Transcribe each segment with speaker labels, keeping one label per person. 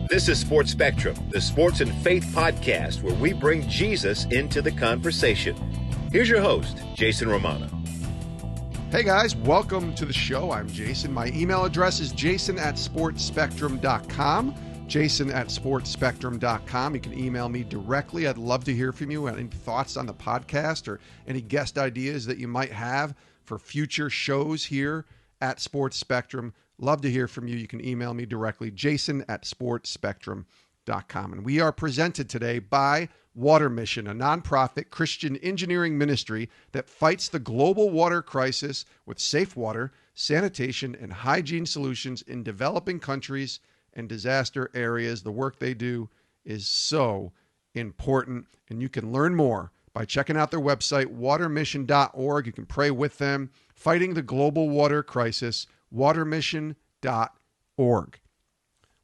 Speaker 1: This is Sports Spectrum, the sports and faith podcast where we bring Jesus into the conversation. Here's your host, Jason Romano.
Speaker 2: Hey guys, welcome to the show. I'm Jason. My email address is jason@sportspectrum.com. Jason@sportspectrum.com. You can email me directly. I'd love to hear from you. Any thoughts on the podcast or any guest ideas that you might have for future shows here at Sports Spectrum. Love to hear from you. You can email me directly, jason@sportspectrum.com. And we are presented today by Water Mission, a nonprofit Christian engineering ministry that fights the global water crisis with safe water, sanitation, and hygiene solutions in developing countries and disaster areas. The work they do is so important, and you can learn more by checking out their website, watermission.org. You can pray with them, fighting the global water crisis, watermission.org.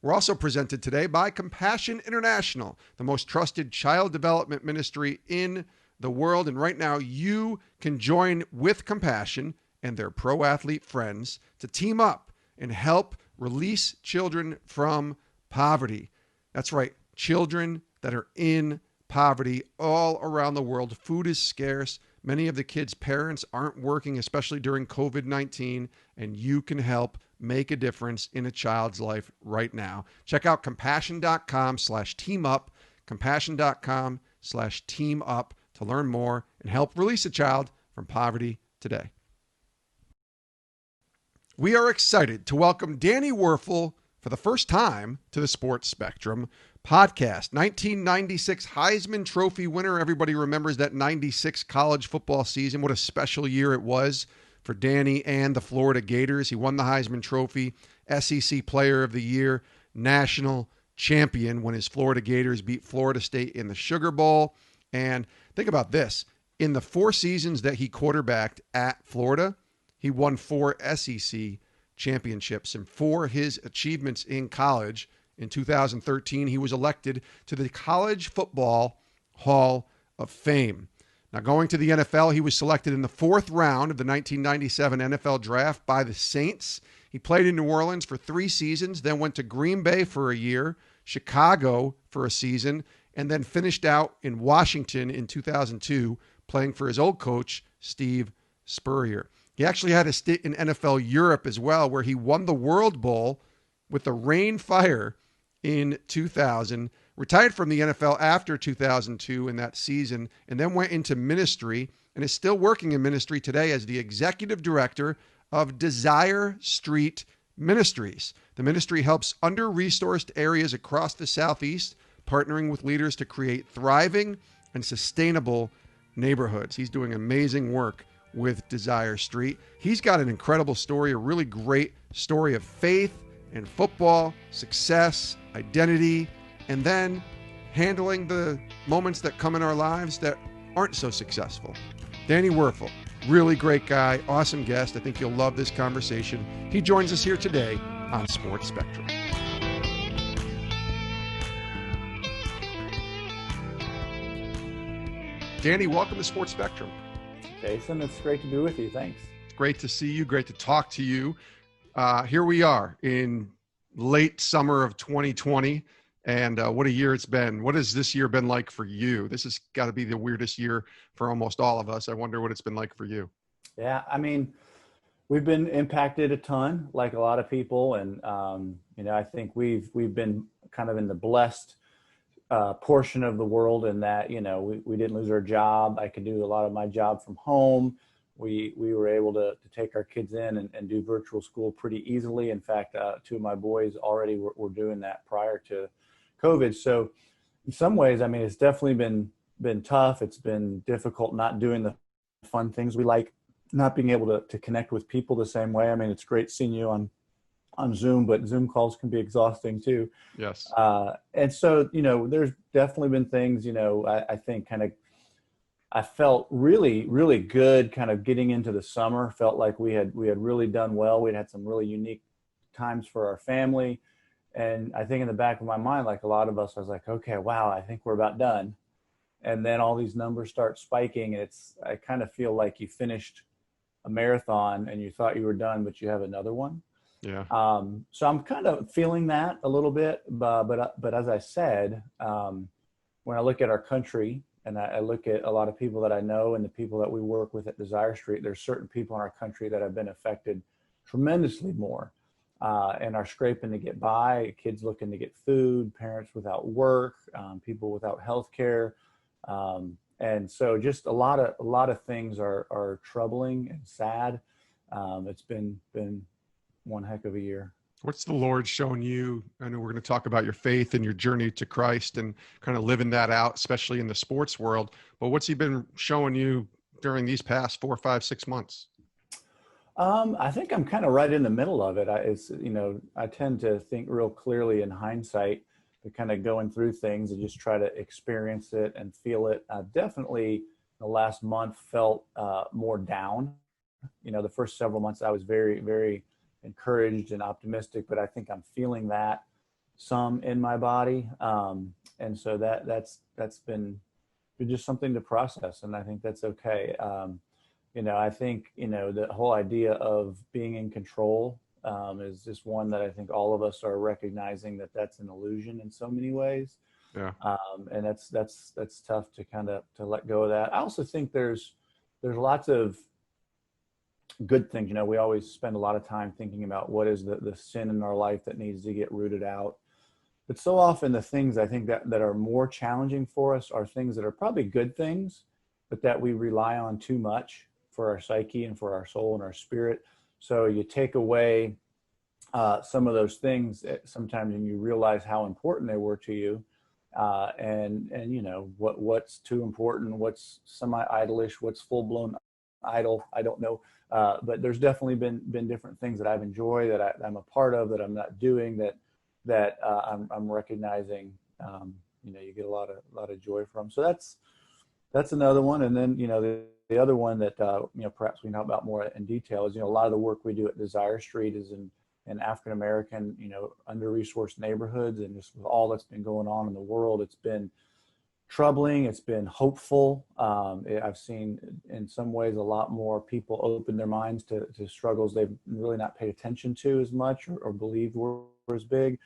Speaker 2: We're also presented today by Compassion International, the most trusted child development ministry in the world. And right now, you can join with Compassion and their pro athlete friends to team up and help release children from poverty. That's right, children that are in poverty all around the world. Food is scarce. Many of the kids' parents aren't working, especially during COVID-19, and you can help make a difference in a child's life right now. Check out compassion.com/teamup, compassion.com/teamup to learn more and help release a child from poverty today. We are excited to welcome Danny Wuerffel for the first time to the Sports Spectrum podcast. 1996 Heisman Trophy winner. Everybody remembers that 96 college football season. What a special year it was for Danny and the Florida Gators. He won the Heisman Trophy, SEC Player of the Year, national champion when his Florida Gators beat Florida State in the Sugar Bowl. And think about this. In the 4 seasons that he quarterbacked at Florida, he won 4 SEC championships. And for his achievements in college, in 2013, he was elected to the College Football Hall of Fame. Now, going to the NFL, he was selected in the 4th round of the 1997 NFL Draft by the Saints. He played in New Orleans for 3 seasons, then went to Green Bay for a year, Chicago for a season, and then finished out in Washington in 2002, playing for his old coach, Steve Spurrier. He actually had a stint in NFL Europe as well, where he won the World Bowl with the Rain Fire in 2000, retired from the NFL after 2002 in that season, and then went into ministry and is still working in ministry today as the executive director of Desire Street Ministries. The ministry helps under-resourced areas across the Southeast, partnering with leaders to create thriving and sustainable neighborhoods. He's doing amazing work with Desire Street. He's got an incredible story, a really great story of faith and football, success, identity, and then handling the moments that come in our lives that aren't so successful. Danny Wuerffel, really great guy, awesome guest. I think you'll love this conversation. He joins us here today on Sports Spectrum. Danny, welcome to Sports Spectrum.
Speaker 3: Jason, it's great to be with you. Thanks.
Speaker 2: It's great to see you. Great to talk to you. Here we are in late summer of 2020, and what a year it's been. What has this year been like for you? This has got to be the weirdest year for almost all of us. I wonder what it's been like for you.
Speaker 3: Yeah, I mean, we've been impacted a ton, like a lot of people, and I think we've been kind of in the blessed portion of the world in that we didn't lose our job. I could do a lot of my job from home. We were able to take our kids in and do virtual school pretty easily. In fact, 2 of my boys already were doing that prior to COVID. So in some ways, I mean, it's definitely been tough. It's been difficult not doing the fun things we like, not being able to connect with people the same way. I mean, it's great seeing you on Zoom, but Zoom calls can be exhausting too.
Speaker 2: Yes.
Speaker 3: And so, there's definitely been things, I think I felt really, really good kind of getting into the summer. Felt like we had really done well. We'd had some really unique times for our family. And I think in the back of my mind, like a lot of us, I was like, okay, wow, I think we're about done. And then all these numbers start spiking. I kind of feel like you finished a marathon and you thought you were done, but you have another one.
Speaker 2: Yeah.
Speaker 3: So I'm kind of feeling that a little bit, but as I said, when I look at our country and I look at a lot of people that I know and the people that we work with at Desire Street, there's certain people in our country that have been affected tremendously more, and are scraping to get by, kids looking to get food, parents without work, people without health care. And so just a lot of things are troubling and sad. It's been one heck of a year.
Speaker 2: What's the Lord shown you? I know we're going to talk about your faith and your journey to Christ and kind of living that out, especially in the sports world. But what's he been showing you during these past 4, 5, 6 months?
Speaker 3: I think I'm kind of right in the middle of it. I tend to think real clearly in hindsight, but kind of going through things and just try to experience it and feel it. I've definitely the last month felt more down. The first several months I was very, very encouraged and optimistic, but I think I'm feeling that some in my body. And so that's been just something to process. And I think that's okay. I think, the whole idea of being in control is just one that I think all of us are recognizing that that's an illusion in so many ways.
Speaker 2: Yeah.
Speaker 3: And that's tough to let go of that. I also think there's lots of good things. We always spend a lot of time thinking about what is the sin in our life that needs to get rooted out. But so often the things I think that are more challenging for us are things that are probably good things, but that we rely on too much for our psyche and for our soul and our spirit. So you take away some of those things sometimes and you realize how important they were to you. And what's too important, what's semi-idolish, what's full-blown idol, I don't know. But there's definitely been different things that I've enjoyed, that I'm a part of, that I'm not doing, that I'm recognizing. You get a lot of joy from. So that's another one. And then the other one that perhaps we know about more in detail is a lot of the work we do at Desire Street is in African American under-resourced neighborhoods, and just with all that's been going on in the world, it's been troubling. It's been hopeful. I've seen in some ways a lot more people open their minds to struggles they've really not paid attention to as much or believed were as big.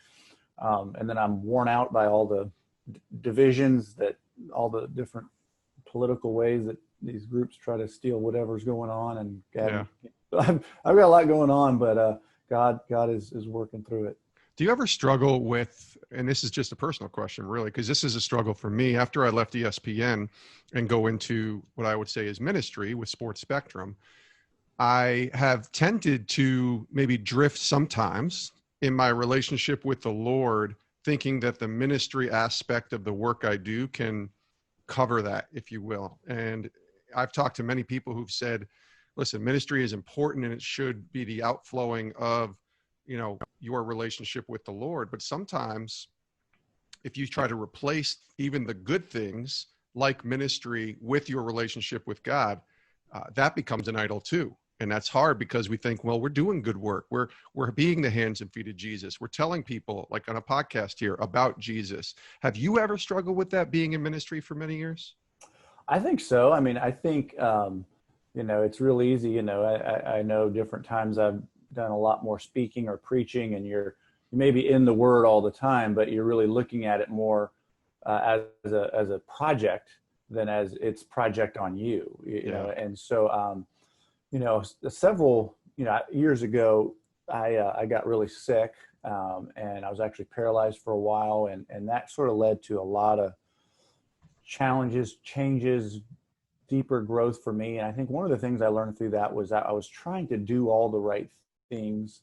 Speaker 3: And then I'm worn out by all the divisions, that all the different political ways that these groups try to steal whatever's going on. And I've got a lot going on, but God is working through it.
Speaker 2: Do you ever struggle with, and this is just a personal question really, because this is a struggle for me after I left ESPN and go into what I would say is ministry with Sports Spectrum, I have tended to maybe drift sometimes in my relationship with the Lord, thinking that the ministry aspect of the work I do can cover that, if you will. And I've talked to many people who've said, listen, ministry is important and it should be the outflowing of your relationship with the Lord. But sometimes if you try to replace even the good things like ministry with your relationship with God, that becomes an idol too. And that's hard because we think, well, we're doing good work. We're being the hands and feet of Jesus. We're telling people, like on a podcast here, about Jesus. Have you ever struggled with that, being in ministry for many years?
Speaker 3: I think so. I mean, I think, it's real easy. I know different times I've done a lot more speaking or preaching, and you may be in the word all the time, but you're really looking at it more as a project than as its project on you, And so, several, years ago, I got really sick, and I was actually paralyzed for a while, and that sort of led to a lot of challenges, changes, deeper growth for me. And I think one of the things I learned through that was that I was trying to do all the right things,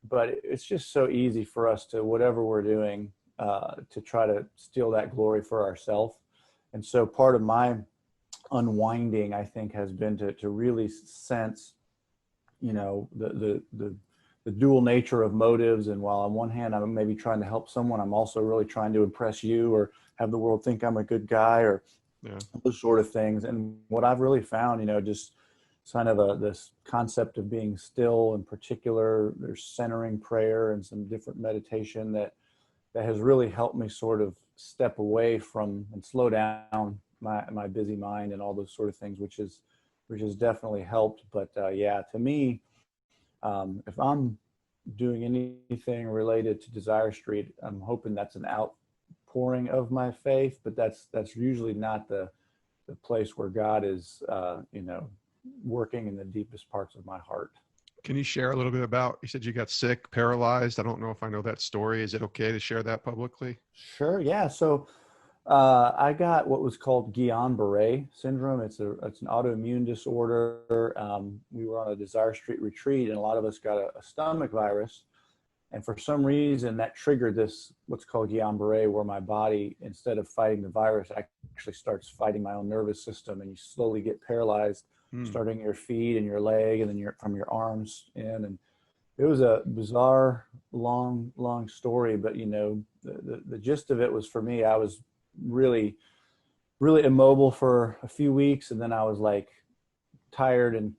Speaker 3: but it's just so easy for us to, whatever we're doing, to try to steal that glory for ourselves. And so part of my unwinding, I think, has been to really sense, the dual nature of motives. And while on one hand, I'm maybe trying to help someone, I'm also really trying to impress you or have the world think I'm a good guy, or those sort of things. And what I've really found, just kind of this concept of being still in particular, there's centering prayer and some different meditation that has really helped me sort of step away from and slow down my busy mind and all those sort of things, which has definitely helped. But to me, if I'm doing anything related to Desire Street, I'm hoping that's an outpouring of my faith, but that's usually not the place where God is, working in the deepest parts of my heart.
Speaker 2: Can you share a little bit about, you said you got sick, paralyzed. I don't know if I know that story. Is it okay to share that publicly?
Speaker 3: Sure. Yeah. So I got what was called Guillain-Barré syndrome. It's an autoimmune disorder. We were on a Desire Street retreat, and a lot of us got a stomach virus. And for some reason, that triggered this, what's called Guillain-Barré, where my body, instead of fighting the virus, actually starts fighting my own nervous system, and you slowly get paralyzed, starting at your feet and your leg, and then from your arms in. And it was a bizarre, long story, but the gist of it was, for me, I was really immobile for a few weeks, and then I was like tired and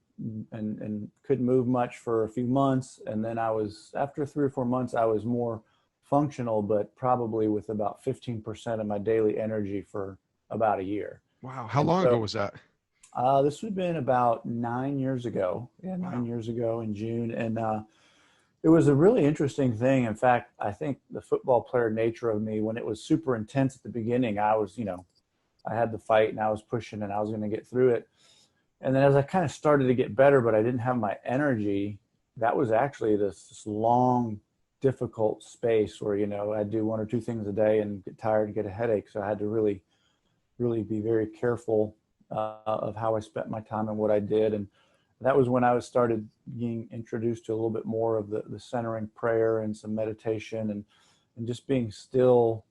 Speaker 3: couldn't move much for a few months, and then after 3 or 4 months I was more functional, but probably with about 15% of my daily energy for about a year.
Speaker 2: Wow. How long ago was that?
Speaker 3: This would have been about 9 years ago. Yeah,
Speaker 2: Wow.
Speaker 3: 9 years ago in June. And it was a really interesting thing. In fact, I think the football player nature of me, when it was super intense at the beginning, I was, I had the fight and I was pushing and I was going to get through it. And then as I kind of started to get better, but I didn't have my energy, that was actually this long, difficult space where, I'd do 1 or 2 things a day and get tired and get a headache. So I had to really be very careful of how I spent my time and what I did. And that was when I started being introduced to a little bit more of the centering prayer and some meditation and just being still.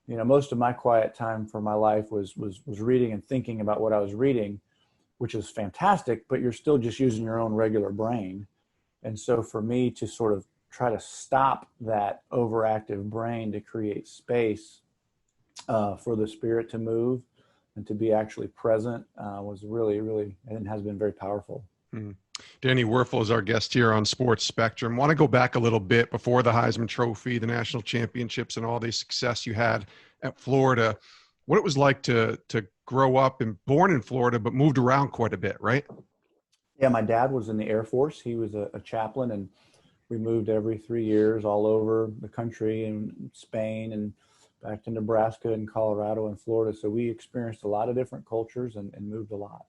Speaker 3: Most of my quiet time for my life was reading and thinking about what I was reading, which is fantastic, but you're still just using your own regular brain. And so for me to sort of try to stop that overactive brain to create space for the Spirit to move and to be actually present was really, and has been very powerful.
Speaker 2: Danny Wuerffel is our guest here on Sports Spectrum. Want to go back a little bit before the Heisman Trophy, the national championships, and all the success you had at Florida. What it was like to grow up and born in Florida, but moved around quite a bit, right?
Speaker 3: Yeah, my dad was in the Air Force. He was a chaplain, and we moved every 3 years all over the country, and Spain and back to Nebraska and Colorado and Florida. So we experienced a lot of different cultures and moved a lot.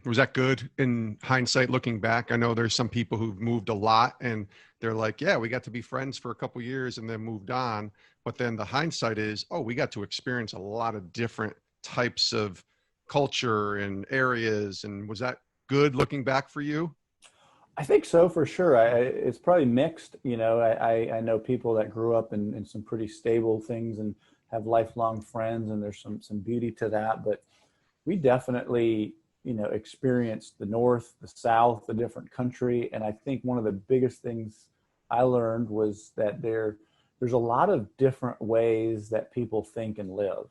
Speaker 2: Was that good in hindsight, looking back? I know there's some people who've moved a lot and they're like, yeah, we got to be friends for a couple of years and then moved on. But then the hindsight is, we got to experience a lot of different types of culture and areas. And was that good looking back for you?
Speaker 3: I think so, for sure. It's probably mixed. I know people that grew up in some pretty stable things and have lifelong friends, and there's some beauty to that. But we definitely, experienced the North, the South, a different country. And I think one of the biggest things I learned was that there's a lot of different ways that people think and live,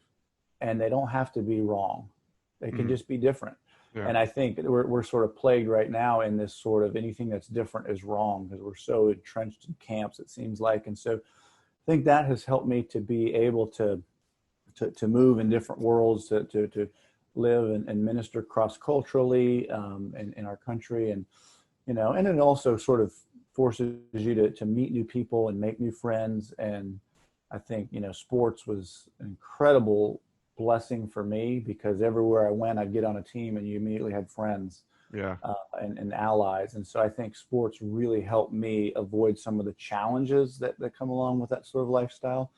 Speaker 3: and they don't have to be wrong. They can just be different. Yeah. And I think we're sort of plagued right now in this sort of anything that's different is wrong, because we're so entrenched in camps, it seems like. And so I think that has helped me to be able to move in different worlds, to live and minister cross-culturally in our country. And, and it also sort of forces you to meet new people and make new friends. And I think, sports was an incredible blessing for me, because everywhere I went, I'd get on a team and you immediately had friends and allies. And so I think sports really helped me avoid some of the challenges that come along with that sort of lifestyle.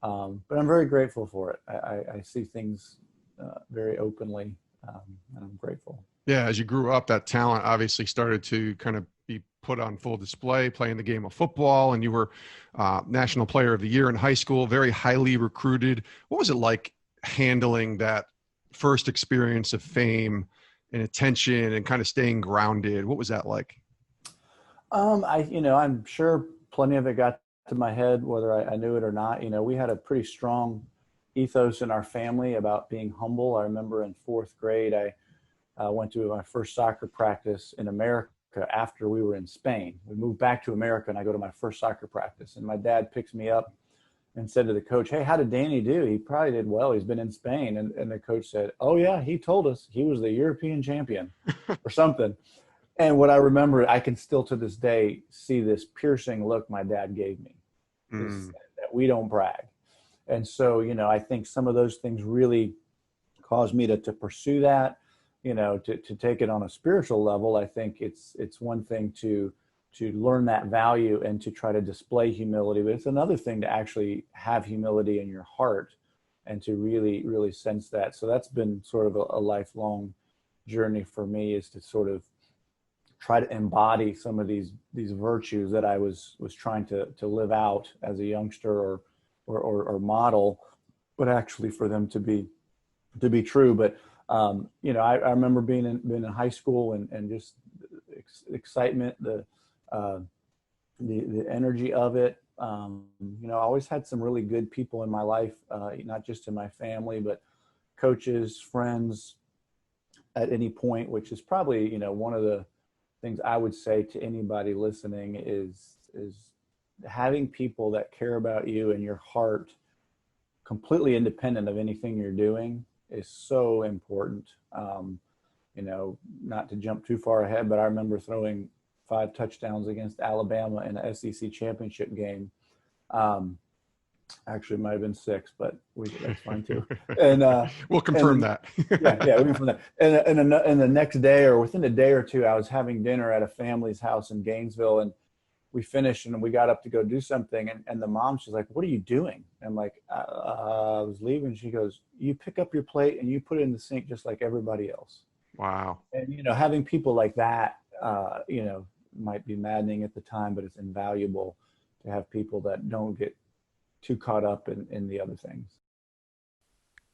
Speaker 3: But I'm very grateful for it. I see things very openly, and I'm grateful.
Speaker 2: Yeah, as you grew up, that talent obviously started to kind of be put on full display, playing the game of football, and you were National Player of the Year in high school, very highly recruited. What was it like handling that first experience of fame and attention and kind of staying grounded? What was that like?
Speaker 3: I'm sure plenty of it got to my head, whether I knew it or not. We had a pretty strong ethos in our family about being humble. I remember in 4th grade, I went to my first soccer practice in America after we were in Spain. We moved back to America, and I go to my first soccer practice, and my dad picks me up and said to the coach, "Hey, how did Danny do? He probably did well. He's been in Spain." And the coach said, "Oh yeah, he told us he was the European champion," or something. And what I remember, I can still to this day see this piercing look my dad gave me, that we don't brag. And so, I think some of those things really caused me to pursue that, to take it on a spiritual level. I think it's one thing to learn that value and to try to display humility, but it's another thing to actually have humility in your heart and to really, really sense that. So that's been sort of a lifelong journey for me, is to sort of try to embody some of these virtues that I was trying to live out as a youngster or model, but actually for them to be true. But I remember being in high school and just excitement, the energy of it. I always had some really good people in my life, not just in my family, but coaches, friends at any point, which is probably, one of the things I would say to anybody listening is having people that care about you and your heart, completely independent of anything you're doing, is so important. Not to jump too far ahead, but I remember throwing 5 touchdowns against Alabama in an SEC championship game. Actually, it might have been 6, but that's fine too. And
Speaker 2: we'll confirm that.
Speaker 3: yeah, we'll confirm that. And the next day, or within a day or two, I was having dinner at a family's house in Gainesville, and we finished and we got up to go do something. And the mom, she's like, "What are you doing?" I'm like, I was leaving. She goes, "You pick up your plate and you put it in the sink just like everybody else."
Speaker 2: Wow.
Speaker 3: And, having people like that, might be maddening at the time, but it's invaluable to have people that don't get too caught up in the other things.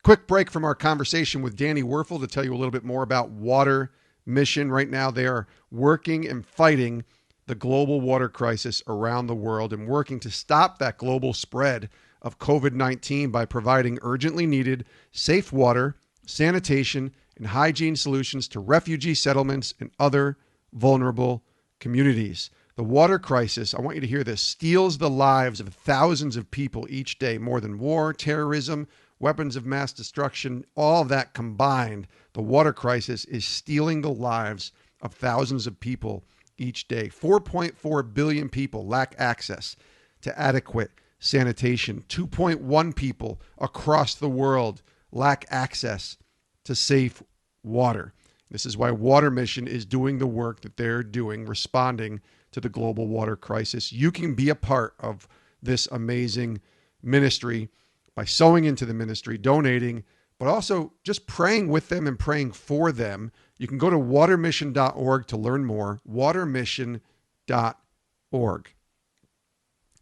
Speaker 2: Quick break from our conversation with Danny Wuerffel to tell you a little bit more about Water Mission. Right now, they are working and fighting the global water crisis around the world and working to stop that global spread of COVID-19 by providing urgently needed safe water, sanitation, and hygiene solutions to refugee settlements and other vulnerable communities. The water crisis, I want you to hear this, steals the lives of thousands of people each day. More than war, terrorism, weapons of mass destruction, all of that combined, the water crisis is stealing the lives of thousands of people each day. 4.4 billion people lack access to adequate sanitation. 2.1 people across the world lack access to safe water. This is why Water Mission is doing the work that they're doing, responding to the global water crisis. You can be a part of this amazing ministry by sowing into the ministry, donating, but also just praying with them and praying for them. You can go to watermission.org to learn more, watermission.org.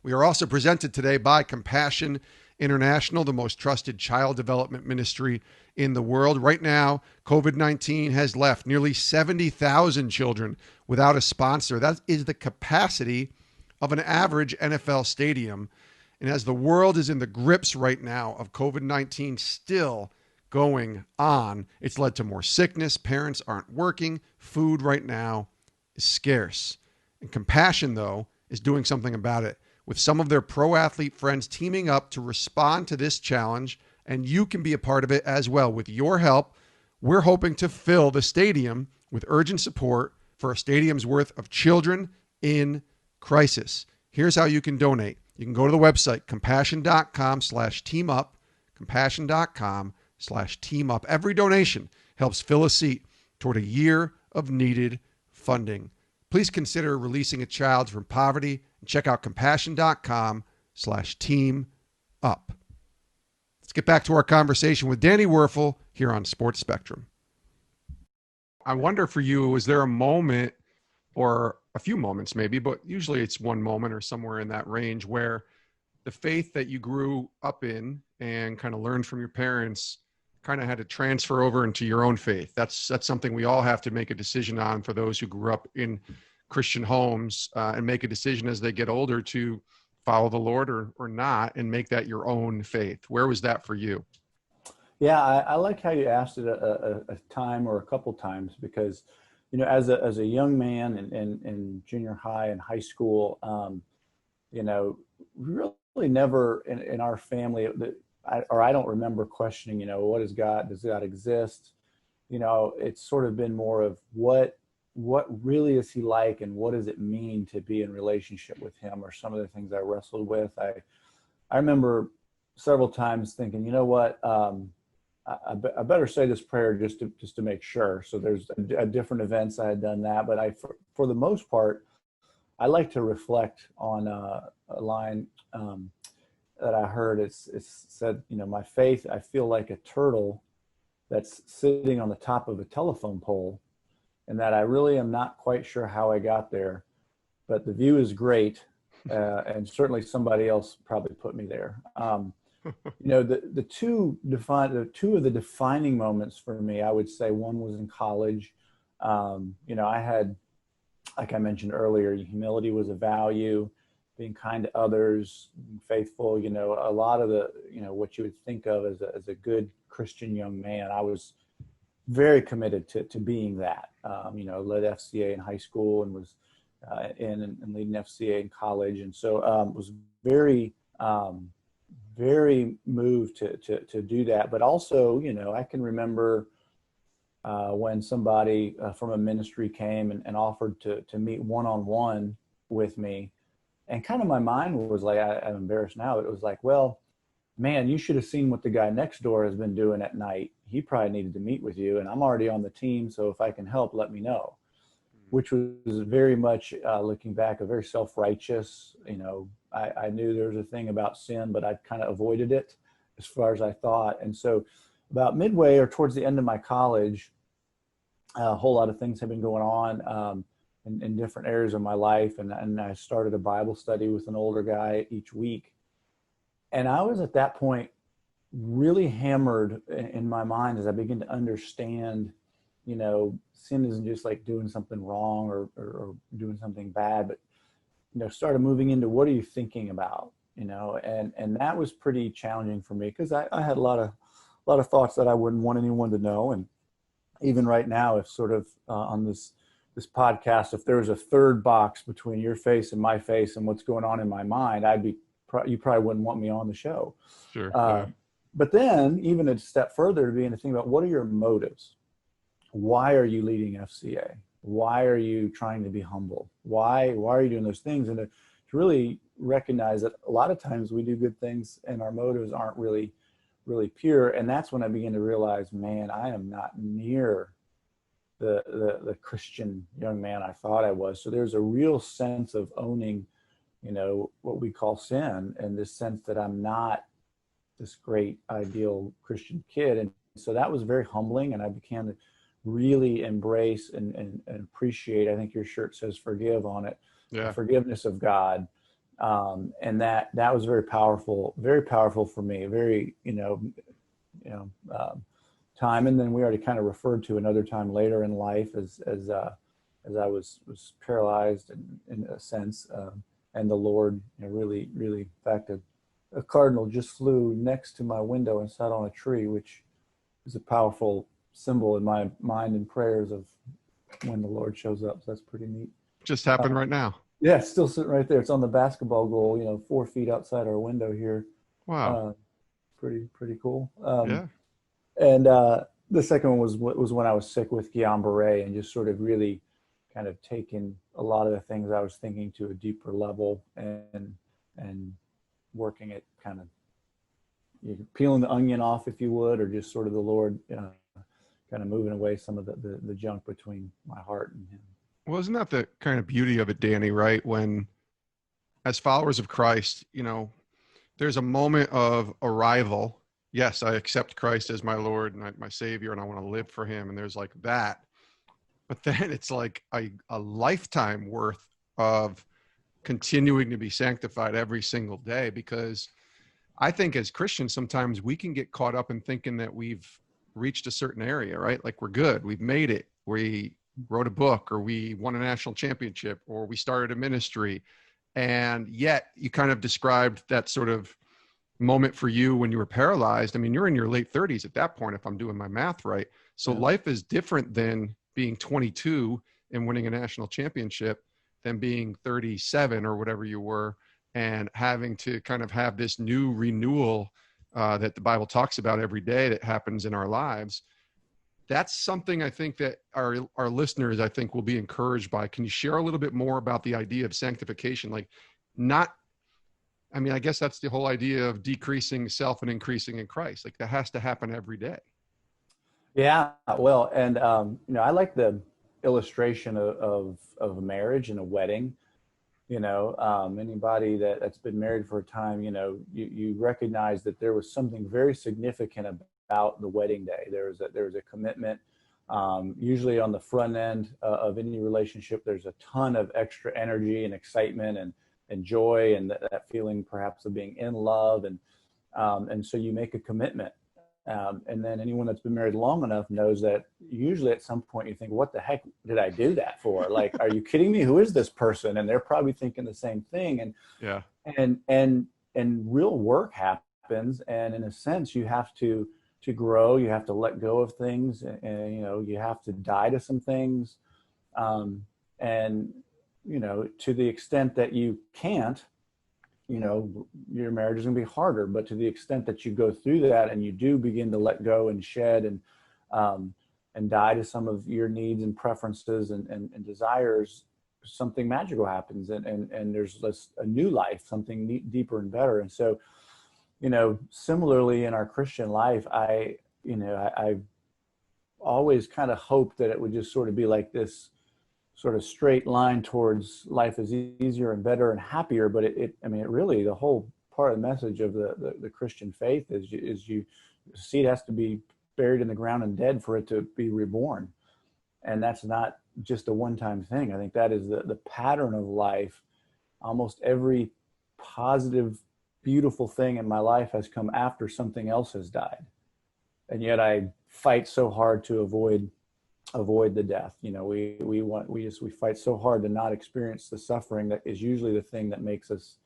Speaker 2: We are also presented today by Compassion International, the most trusted child development ministry in the world. Right now, COVID-19 has left nearly 70,000 children without a sponsor. That is the capacity of an average NFL stadium. And as the world is in the grips right now of COVID-19 still going on, it's led to more sickness. Parents aren't working. Food right now is scarce. And Compassion, though, is doing something about it, with some of their pro athlete friends teaming up to respond to this challenge. And you can be a part of it as well. With your help, we're hoping to fill the stadium with urgent support for a stadium's worth of children in crisis. Here's how you can donate. You can go to the website, compassion.com/teamup, compassion.com/teamup. Every donation helps fill a seat toward a year of needed funding. Please consider releasing a child from poverty and check out compassion.com/teamup. Let's get back to our conversation with Danny Wuerffel here on Sports Spectrum. I wonder for you, was there a moment, or a few moments maybe, but usually it's one moment or somewhere in that range, where the faith that you grew up in and kind of learned from your parents kind of had to transfer over into your own faith? That's something we all have to make a decision on for those who grew up in Christian homes, and make a decision as they get older to follow the Lord or not, and make that your own faith. Where was that for you?
Speaker 3: Yeah, I like how you asked it a time or a couple times, because, as a young man in junior high and high school, really never in our family, I don't remember questioning, what is God? Does God exist? It's sort of been more of what what really is he like, and what does it mean to be in relationship with him, are some of the things I wrestled with. I remember several times thinking, you know what, I better say this prayer just to make sure. So there's different events I had done that, but for the most part, I like to reflect on a line that I heard. It's said, my faith, I feel like a turtle that's sitting on the top of a telephone pole, and that I really am not quite sure how I got there, but the view is great, and certainly somebody else probably put me there. The two of the defining moments for me, I would say one was in college. I had, like I mentioned earlier, humility was a value, being kind to others, being faithful, a lot of the, what you would think of as a good Christian young man. I was very committed to being that. Led FCA in high school, and was in leading FCA in college, and so was very very moved to do that. But also, I can remember when somebody from a ministry came and offered to meet one-on-one with me, and kind of my mind was like, I'm embarrassed now, it was like, well, man, you should have seen what the guy next door has been doing at night. He probably needed to meet with you, and I'm already on the team, so if I can help, let me know. Which was very much, looking back, a very self-righteous, I knew there was a thing about sin, but I kind of avoided it as far as I thought. And so about midway or towards the end of my college, a whole lot of things have been going on in different areas of my life. And I started a Bible study with an older guy each week. And I was at that point really hammered in my mind as I began to understand, sin isn't just like doing something wrong or doing something bad, but, started moving into what are you thinking about, and that was pretty challenging for me, because I had a lot of thoughts that I wouldn't want anyone to know. And even right now, if sort of on this podcast, if there was a third box between your face and my face and what's going on in my mind, you probably wouldn't want me on the show.
Speaker 2: Sure. Yeah.
Speaker 3: But then even a step further, to begin to think about, what are your motives? Why are you leading FCA? Why are you trying to be humble? Why are you doing those things? And to really recognize that a lot of times we do good things and our motives aren't really, really pure. And that's when I began to realize, man, I am not near the Christian young man I thought I was. So there's a real sense of owning, what we call sin, and this sense that I'm not this great ideal Christian kid. And so that was very humbling, and I began to really embrace and appreciate, I think your shirt says forgive on it, the forgiveness of God. And that was very powerful for me, very, time. And then we already kind of referred to another time later in life as I was paralyzed in a sense, and the Lord, really, really, in fact, a cardinal just flew next to my window and sat on a tree, which is a powerful symbol in my mind and prayers of when the Lord shows up. So that's pretty neat.
Speaker 2: Just happened right now.
Speaker 3: Yeah, it's still sitting right there. It's on the basketball goal, 4 feet outside our window here.
Speaker 2: Wow.
Speaker 3: Pretty cool.
Speaker 2: Yeah.
Speaker 3: And the second one was when I was sick with Guillain-Barré, and just sort of really kind of taking a lot of the things I was thinking to a deeper level, and working at kind of peeling the onion off, if you would, or just sort of the Lord kind of moving away some of the junk between my heart and him.
Speaker 2: Well, isn't that the kind of beauty of it, Danny, right? When, as followers of Christ, there's a moment of arrival. Yes, I accept Christ as my Lord and my Savior, and I want to live for him. And there's like that. But then it's like a lifetime worth of continuing to be sanctified every single day, because I think as Christians, sometimes we can get caught up in thinking that we've reached a certain area, right? Like we're good, we've made it, we wrote a book, or we won a national championship, or we started a ministry. And yet you kind of described that sort of moment for you when you were paralyzed. I mean, you're in your late 30s at that point, if I'm doing my math right. So life is different than being 22 and winning a national championship than being 37 or whatever you were, and having to kind of have this new renewal that the Bible talks about every day that happens in our lives. that's something I think that our listeners, I think, will be encouraged by. Can you share a little bit more about the idea of sanctification? Like, I guess that's the whole idea of decreasing self and increasing in Christ. Like, that has to happen every day.
Speaker 3: Yeah, well, and I like the illustration of a marriage and a wedding. Anybody that's been married for a time, you recognize that there was something very significant about the wedding day. There was a commitment. Usually on the front end of any relationship, there's a ton of extra energy and excitement and joy, and that feeling perhaps of being in love. And so you make a commitment. And then anyone that's been married long enough knows that usually at some point you think, what the heck did I do that for? Like, are you kidding me? Who is this person? And they're probably thinking the same thing. And
Speaker 2: yeah,
Speaker 3: and real work happens. And in a sense, you have to grow. You have to let go of things, and you have to die to some things. And to the extent that you can't, your marriage is going to be harder. But to the extent that you go through that and you do begin to let go and shed and die to some of your needs and preferences and desires, something magical happens, and there's a new life, something deeper and better. And so, similarly in our Christian life, I always kind of hoped that it would just sort of be like this sort of straight line towards life is easier and better and happier. But it really, the whole part of the message of the Christian faith is seed has to be buried in the ground and dead for it to be reborn. And that's not just a one-time thing. I think that is the pattern of life. Almost every positive, beautiful thing in my life has come after something else has died. And yet I fight so hard to avoid the death. We fight so hard to not experience the suffering that is usually the thing that makes us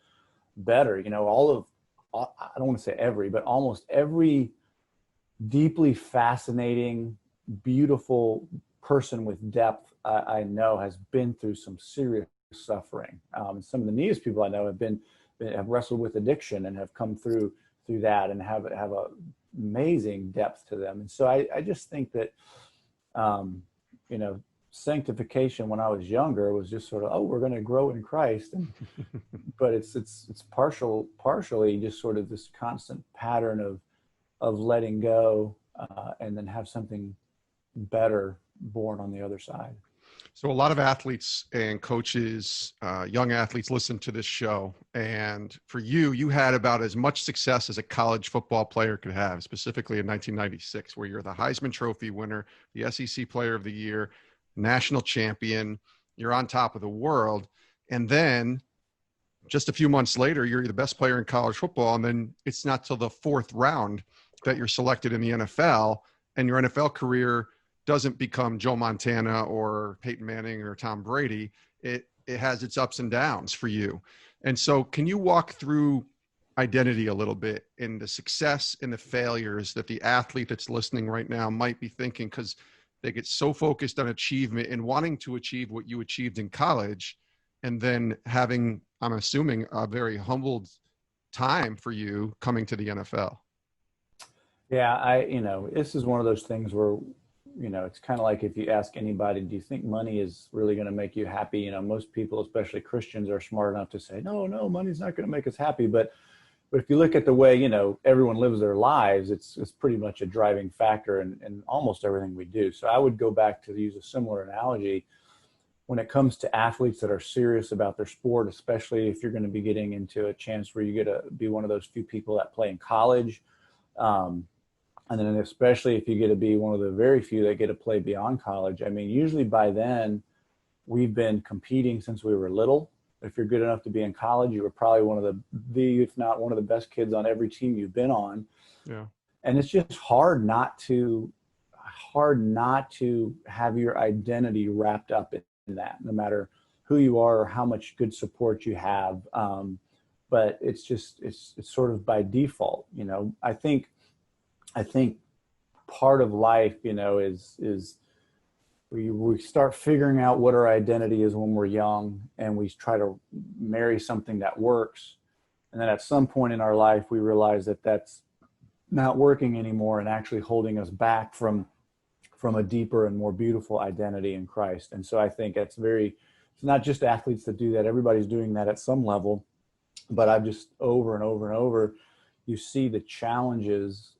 Speaker 3: better. I don't want to say every, but almost every deeply fascinating, beautiful person with depth I know has been through some serious suffering. And some of the neatest people I know have wrestled with addiction and have come through that and have a amazing depth to them. And so I just think that sanctification when I was younger was just sort of, oh, we're going to grow in Christ, but it's partially just sort of this constant pattern of letting go and then have something better born on the other side.
Speaker 2: So a lot of athletes and coaches, young athletes listen to this show. And for you had about as much success as a college football player could have, specifically in 1996, where you're the Heisman Trophy winner, the SEC Player of the Year, national champion, you're on top of the world. And then just a few months later, you're the best player in college football. And then it's not till the fourth round that you're selected in the NFL, and your NFL career doesn't become Joe Montana or Peyton Manning or Tom Brady. It has its ups and downs for you. And so can you walk through identity a little bit in the success and the failures that the athlete that's listening right now might be thinking, because they get so focused on achievement and wanting to achieve what you achieved in college, and then having, I'm assuming, a very humbled time for you coming to the NFL?
Speaker 3: Yeah, this is one of those things where, it's kind of like if you ask anybody, do you think money is really going to make you happy? Most people, especially Christians, are smart enough to say, no, money's not going to make us happy. But if you look at the way, everyone lives their lives, it's pretty much a driving factor in almost everything we do. So I would go back to use a similar analogy when it comes to athletes that are serious about their sport, especially if you're going to be getting into a chance where you get to be one of those few people that play in college. And then especially if you get to be one of the very few that get to play beyond college. Usually by then we've been competing since we were little. If you're good enough to be in college, you were probably one of the if not one of the best kids on every team you've been on.
Speaker 2: Yeah.
Speaker 3: And it's just hard not to have your identity wrapped up in that, no matter who you are or how much good support you have. But it's sort of by default. I think part of life, is we start figuring out what our identity is when we're young, and we try to marry something that works. And then at some point in our life, we realize that that's not working anymore and actually holding us back from from a deeper and more beautiful identity in Christ. And so I think it's not just athletes that do that. Everybody's doing that at some level, but I've just over and over and over, you see the challenges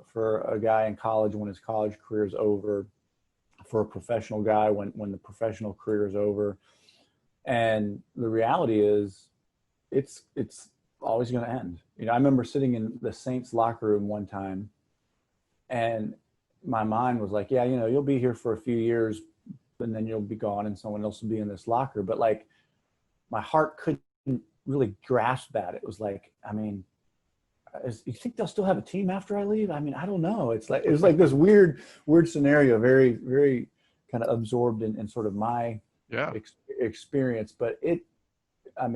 Speaker 3: for a guy in college when his college career is over, for a professional guy when the professional career is over. And the reality is it's always going to end. I remember sitting in the Saints locker room one time, and my mind was like, yeah, you'll be here for a few years and then you'll be gone and someone else will be in this locker. But like, my heart couldn't really grasp that. It was like, you think they'll still have a team after I leave? I don't know. It was like this weird scenario, very, very kind of absorbed in sort of my experience. But I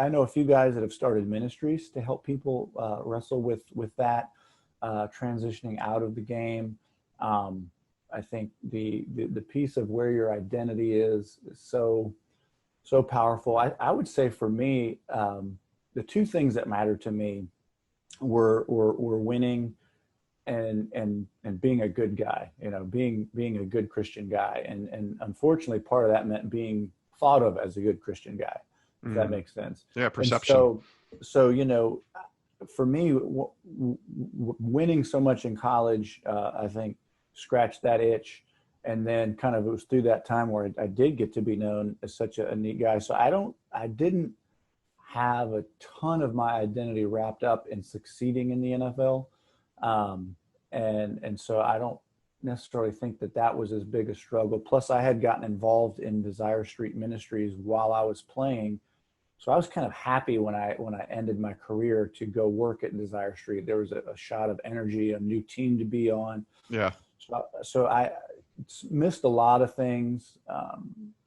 Speaker 3: know a few guys that have started ministries to help people wrestle with that, transitioning out of the game. I think the piece of where your identity is so powerful. I would say for me, the two things that matter to me were winning and being a good guy, being a good Christian guy. And unfortunately, part of that meant being thought of as a good Christian guy, if that makes sense.
Speaker 2: Yeah, perception.
Speaker 3: So for me, winning so much in college, I think scratched that itch. And then kind of it was through that time where I did get to be known as such a neat guy. So I didn't have a ton of my identity wrapped up in succeeding in the NFL. And so I don't necessarily think that was as big a struggle. Plus I had gotten involved in Desire Street Ministries while I was playing. So I was kind of happy when I ended my career to go work at Desire Street. There was a shot of energy, a new team to be on.
Speaker 2: Yeah.
Speaker 3: So I missed a lot of things,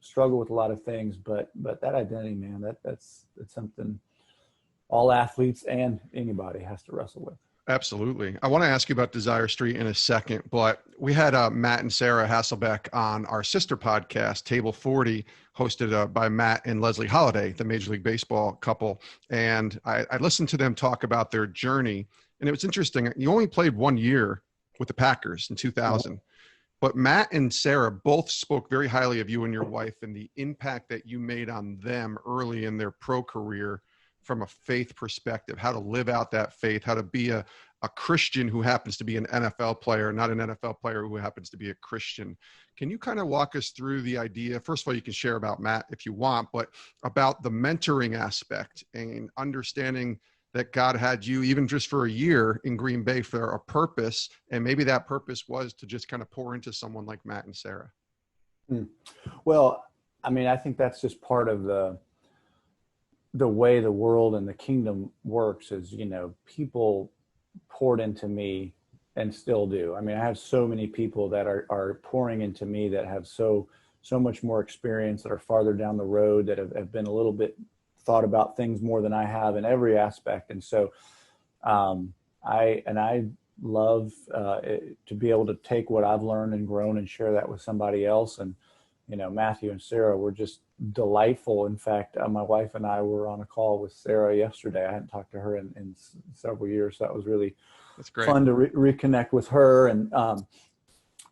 Speaker 3: struggled with a lot of things, but that identity, man, that's something all athletes and anybody has to wrestle with.
Speaker 2: Absolutely. I want to ask you about Desire Street in a second, but we had Matt and Sarah Hasselbeck on our sister podcast, Table 40, hosted by Matt and Leslie Holiday, the Major League Baseball couple. And I listened to them talk about their journey. And it was interesting. You only played 1 year with the Packers in 2000. But Matt and Sarah both spoke very highly of you and your wife and the impact that you made on them early in their pro career from a faith perspective, how to live out that faith, how to be a Christian who happens to be an NFL player, not an NFL player who happens to be a Christian. Can you kind of walk us through the idea? First of all, you can share about Matt if you want, but about the mentoring aspect and understanding that God had you even just for a year in Green Bay for a purpose. And maybe that purpose was to just kind of pour into someone like Matt and Sarah.
Speaker 3: Well, I think that's just part of the way the world and the kingdom works is, people poured into me and still do. I have so many people that are pouring into me that have so much more experience, that are farther down the road, that have been a little bit thought about things more than I have in every aspect. And so I love to be able to take what I've learned and grown and share that with somebody else. And, Matthew and Sarah were just delightful. In fact, my wife and I were on a call with Sarah yesterday. I hadn't talked to her in several years. So that was really fun to reconnect with her. And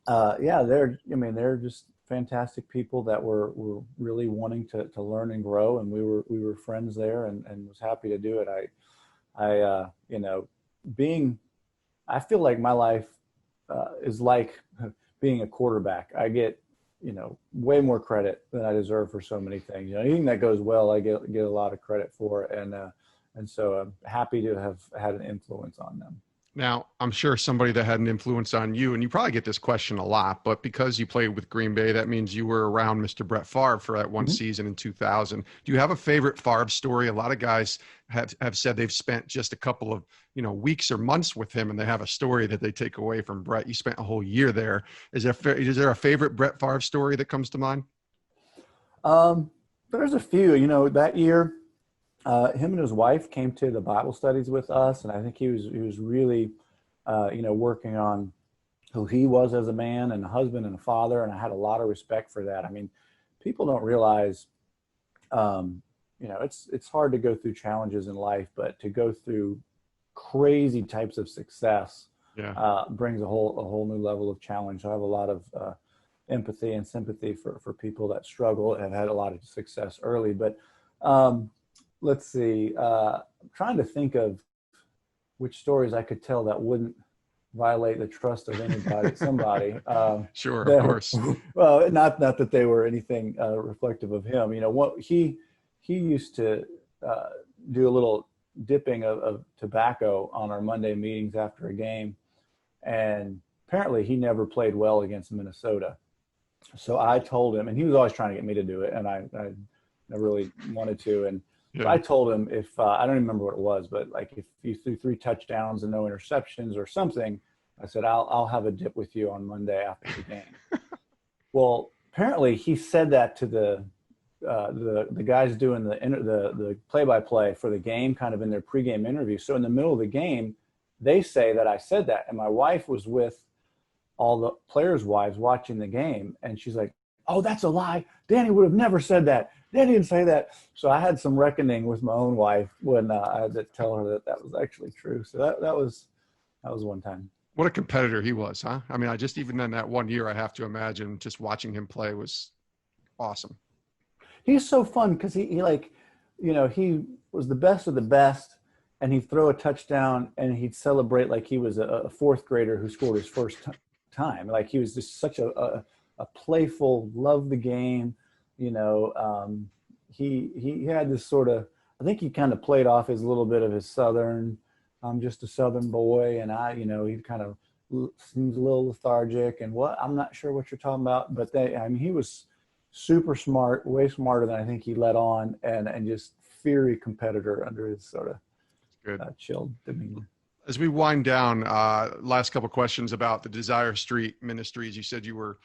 Speaker 3: they're just fantastic people that were really wanting to learn and grow. And we were friends there and was happy to do it. I feel like my life is like being a quarterback. I get, way more credit than I deserve for so many things. Anything that goes well, I get a lot of credit for. And so I'm happy to have had an influence on them.
Speaker 2: Now, I'm sure somebody that had an influence on you, and you probably get this question a lot, but because you played with Green Bay, that means you were around Mr. Brett Favre for that one season in 2000. Do you have a favorite Favre story? A lot of guys have said they've spent just a couple of weeks or months with him, and they have a story that they take away from Brett. You spent a whole year there. Is there a favorite Brett Favre story that comes to mind?
Speaker 3: There's a few. That year, him and his wife came to the Bible studies with us, and I think he was really, working on who he was as a man and a husband and a father, and I had a lot of respect for that. People don't realize, it's hard to go through challenges in life, but to go through crazy types of success brings a whole new level of challenge. So I have a lot of empathy and sympathy for people that struggle and have had a lot of success early. But let's see, I'm trying to think of which stories I could tell that wouldn't violate the trust of somebody.
Speaker 2: Sure, of course.
Speaker 3: Well, not that they were anything reflective of him. What he used to do a little dipping of tobacco on our Monday meetings after a game, and apparently he never played well against Minnesota. So I told him, and he was always trying to get me to do it, and I never really wanted to. And so I told him, if I don't even remember what it was, but like if you threw 3 touchdowns and no interceptions or something, I said, I'll have a dip with you on Monday after the game. Well, apparently he said that to the guys doing the play-by-play for the game, kind of in their pregame interview. So in the middle of the game, they say that I said that, and my wife was with all the players' wives watching the game, and she's like, "Oh, that's a lie. Danny would have never said that. Danny didn't say that." So I had some reckoning with my own wife when I had to tell her that was actually true. So that was one time.
Speaker 2: What a competitor he was, huh? I mean, even in that one year, I have to imagine just watching him play was awesome.
Speaker 3: He's so fun because he was the best of the best, and he'd throw a touchdown and he'd celebrate like he was a 4th grader who scored his first time. Like he was just such a playful, love the game. He had this sort of, I think he kind of played off his little bit of his Southern, I'm just a Southern boy, and he kind of seems a little lethargic and I'm not sure what you're talking about, but he was super smart, way smarter than I think he let on, and just fiery competitor under his sort of chilled demeanor.
Speaker 2: As we wind down, last couple of questions about the Desire Street Ministries. You said you were,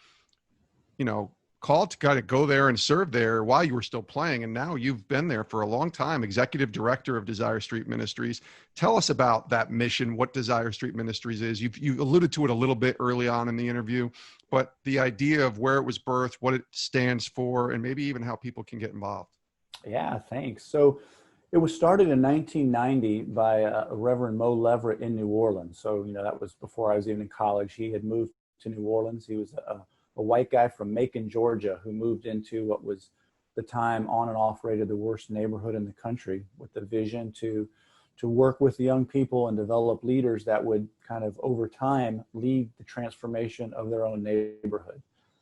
Speaker 2: called to kind of go there and serve there while you were still playing, and now you've been there for a long time, executive director of Desire Street Ministries. Tell us about that mission, what Desire Street Ministries is. You alluded to it a little bit early on in the interview, but the idea of where it was birthed, what it stands for, and maybe even how people can get involved.
Speaker 3: Yeah, thanks. So it was started in 1990 by Reverend Mo Leverett in New Orleans. So, that was before I was even in college. He had moved to New Orleans. He was a white guy from Macon, Georgia, who moved into what was the time on and off rated the worst neighborhood in the country, with the vision to work with the young people and develop leaders that would kind of over time lead the transformation of their own neighborhood.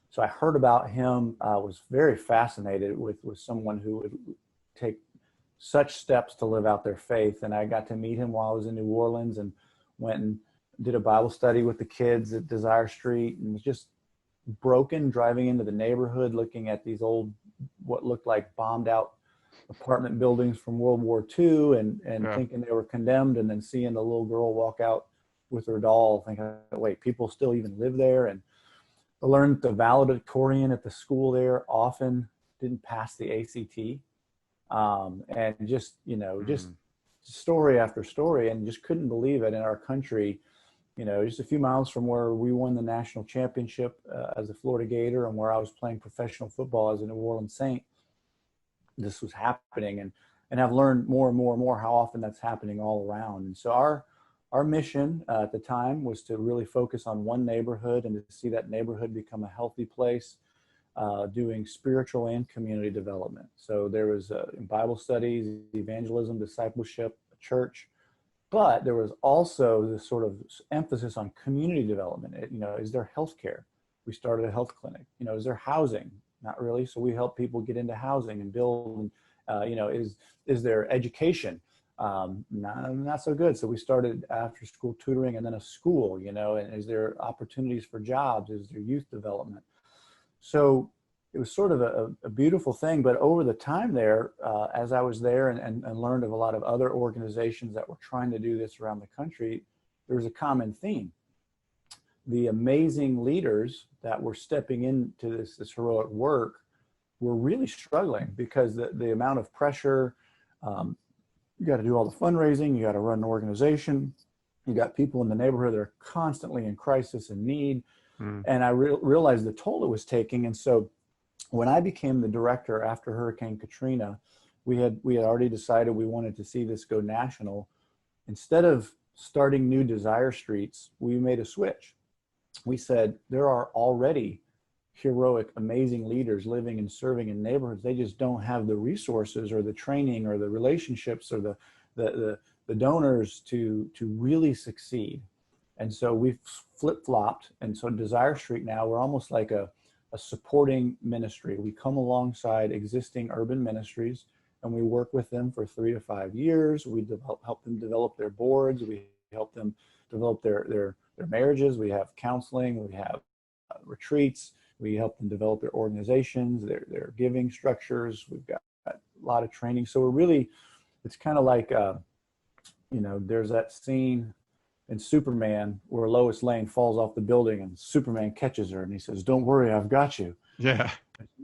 Speaker 3: So I heard about him, was very fascinated with someone who would take such steps to live out their faith. And I got to meet him while I was in New Orleans, and went and did a Bible study with the kids at Desire Street, and was just broken driving into the neighborhood, looking at these old, what looked like bombed out apartment buildings from World War II, and thinking they were condemned, and then seeing the little girl walk out with her doll, thinking, wait, people still even live there. And I learned the valedictorian at the school there often didn't pass the ACT. And just, just story after story, and just couldn't believe it in our country. Just a few miles from where we won the national championship as a Florida Gator, and where I was playing professional football as a New Orleans Saint, this was happening. And I've learned more and more and more how often that's happening all around. And so our mission at the time was to really focus on one neighborhood, and to see that neighborhood become a healthy place, doing spiritual and community development. So there was Bible studies, evangelism, discipleship, church. But there was also this sort of emphasis on community development. Is there health care? We started a health clinic. Is there housing? Not really. So we help people get into housing and build. Is there education? Not so good. So we started after school tutoring, and then a school. And is there opportunities for jobs? Is there youth development? So it was sort of a beautiful thing. But over the time there, as I was there and learned of a lot of other organizations that were trying to do this around the country, there was a common theme. The amazing leaders that were stepping into this heroic work were really struggling, because the amount of pressure, you got to do all the fundraising, you got to run an organization, you got people in the neighborhood that are constantly in crisis and need. And I realized the toll it was taking. And so when I became the director after Hurricane Katrina, we had already decided we wanted to see this go national. Instead of starting new Desire Streets, we made a switch. We said there are already heroic, amazing leaders living and serving in neighborhoods. They just don't have the resources or the training or the relationships or the donors to really succeed. And so we've flip-flopped. And so Desire Street now, we're almost like a supporting ministry. We come alongside existing urban ministries and we work with them for 3 to 5 years. We help them develop their boards. We help them develop their marriages. We have counseling. We have retreats. We help them develop their organizations, their giving structures. We've got a lot of training. So we're really, it's kind of like, there's that scene in Superman where Lois Lane falls off the building and Superman catches her and he says, "Don't worry, I've got you."
Speaker 2: Yeah.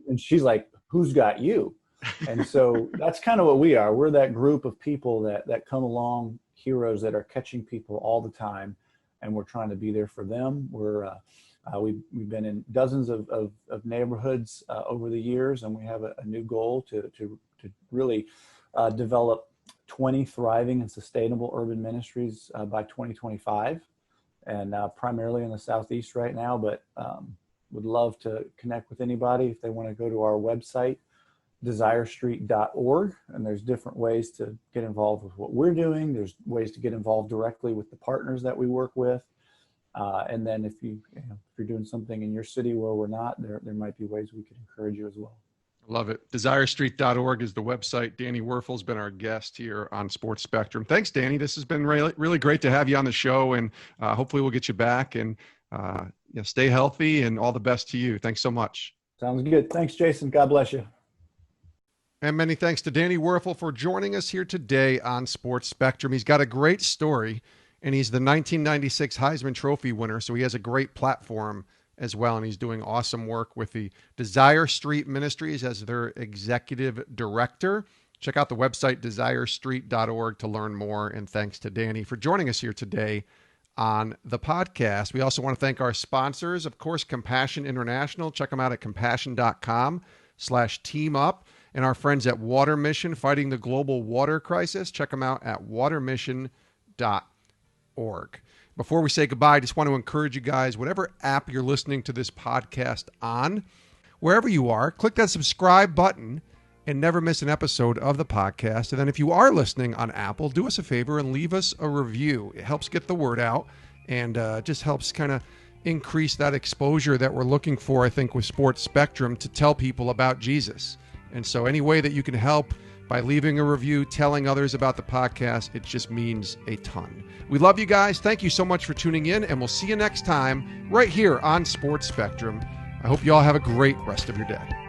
Speaker 3: And she's like, "Who's got you?" And so that's kind of what we are. We're that group of people that come along, heroes that are catching people all the time, and we're trying to be there for them. We've been in dozens of neighborhoods over the years, and we have a new goal to really develop 20 thriving and sustainable urban ministries by 2025, and primarily in the Southeast right now, but would love to connect with anybody if they want to go to our website, desirestreet.org, and there's different ways to get involved with what we're doing. There's ways to get involved directly with the partners that we work with. And then if you're doing something in your city where we're not, there might be ways we could encourage you as well.
Speaker 2: Love it. Desirestreet.org is the website. Danny Wuerffel's been our guest here on Sports Spectrum. Thanks, Danny. This has been really, really great to have you on the show, and hopefully we'll get you back, and stay healthy, and all the best to you. Thanks so much.
Speaker 3: Sounds good. Thanks, Jason. God bless you.
Speaker 2: And many thanks to Danny Wuerffel for joining us here today on Sports Spectrum. He's got a great story, and he's the 1996 Heisman Trophy winner, so he has a great platform as well, and he's doing awesome work with the Desire Street Ministries as their executive director. Check out the website, desirestreet.org, to learn more, and thanks to Danny for joining us here today on the podcast. We also want to thank our sponsors, of course, Compassion International. Check them out at compassion.com/teamup. And our friends at Water Mission, fighting the global water crisis. Check them out at watermission.org. Before we say goodbye, I just want to encourage you guys, whatever app you're listening to this podcast on, wherever you are, click that subscribe button and never miss an episode of the podcast. And then if you are listening on Apple, do us a favor and leave us a review. It helps get the word out, and just helps kind of increase that exposure that we're looking for, I think, with Sports Spectrum, to tell people about Jesus. And so any way that you can help by leaving a review, telling others about the podcast, it just means a ton. We love you guys. Thank you so much for tuning in, and we'll see you next time right here on Sports Spectrum. I hope you all have a great rest of your day.